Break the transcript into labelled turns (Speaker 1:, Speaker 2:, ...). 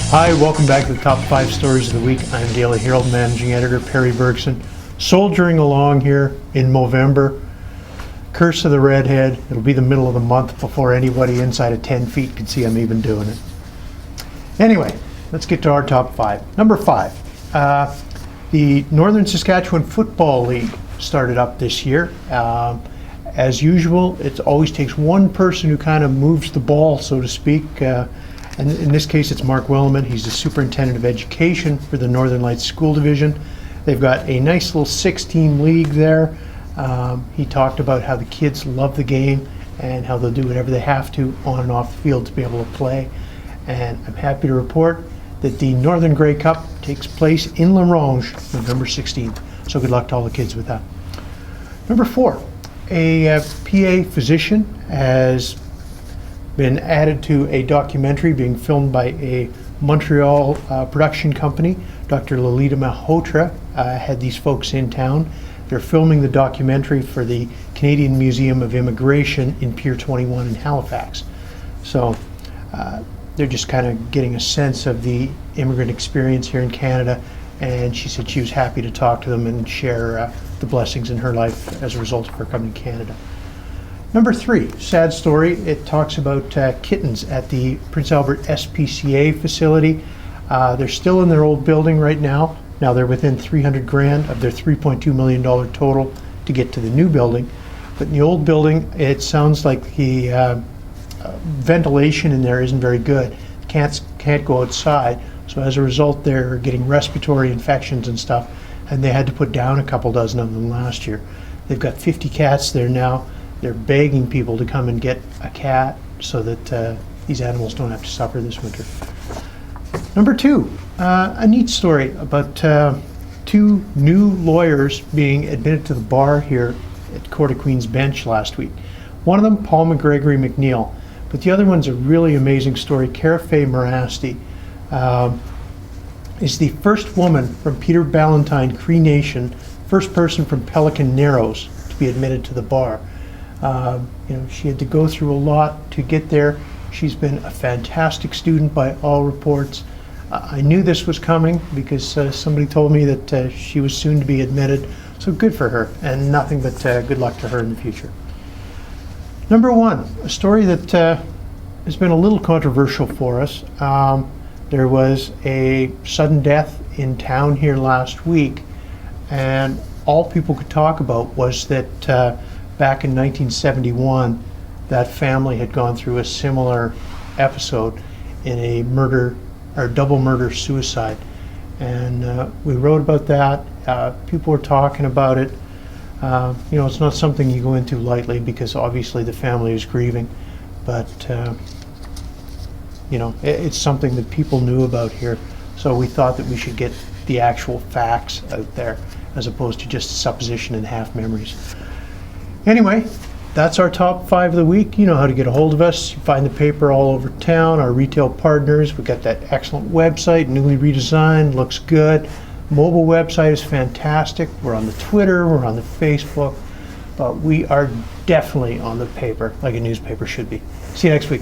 Speaker 1: Hi, welcome back to the top 5 stories of the week. I'm Daily Herald managing editor Perry Bergson. Soldiering along here in Movember. Curse of the Redhead. It'll be the middle of the month before anybody inside of 10 feet can see I'm even doing it. Anyway, let's get to our top 5. Number 5. The Northern Saskatchewan Football League started up this year. As usual, it always takes one person who kind of moves the ball, so to speak. And in this case, it's Mark Welleman. He's the Superintendent of Education for the Northern Lights School Division. They've got a nice little 6-team league there. He talked about how the kids love the game and how they'll do whatever they have to on and off the field to be able to play. And I'm happy to report that the Northern Grey Cup takes place in La Ronge, November 16th. So good luck to all the kids with that. Number 4, a PA physician has been added to a documentary being filmed by a Montreal production company. Dr. Lalita Malhotra had these folks in town. They're filming the documentary for the Canadian Museum of Immigration in Pier 21 in Halifax. So they're just kind of getting a sense of the immigrant experience here in Canada, and she said she was happy to talk to them and share the blessings in her life as a result of her coming to Canada. Number 3, sad story. It talks about kittens at the Prince Albert SPCA facility. They're still in their old building right now. Now they're within $300,000 of their $3.2 million total to get to the new building. But in the old building, it sounds like the ventilation in there isn't very good. Cats can't go outside. So as a result, they're getting respiratory infections and stuff. And they had to put down a couple dozen of them last year. They've got 50 cats there now. They're begging people to come and get a cat so that these animals don't have to suffer this winter. Number 2, a neat story about 2 new lawyers being admitted to the bar here at Court of Queen's Bench last week. One of them, Paul McGregory McNeil, but the other one's a really amazing story. Cara Faye Morasti is the first woman from Peter Ballantine Cree Nation, first person from Pelican Narrows to be admitted to the bar. She had to go through a lot to get there. She's been a fantastic student by all reports. I knew this was coming because somebody told me that she was soon to be admitted. So good for her, and nothing but good luck to her in the future. Number 1, a story that has been a little controversial for us. There was a sudden death in town here last week, and all people could talk about was that back in 1971, that family had gone through a similar episode in a murder or double murder suicide, and we wrote about that. People were talking about it. It's not something you go into lightly because obviously the family is grieving, but it's something that people knew about here. So we thought that we should get the actual facts out there as opposed to just supposition and half memories. Anyway, that's our top 5 of the week. You know how to get a hold of us. You find the paper all over town, our retail partners. We've got that excellent website, newly redesigned, looks good. Mobile website is fantastic. We're on the Twitter, we're on the Facebook, but we are definitely on the paper like a newspaper should be. See you next week.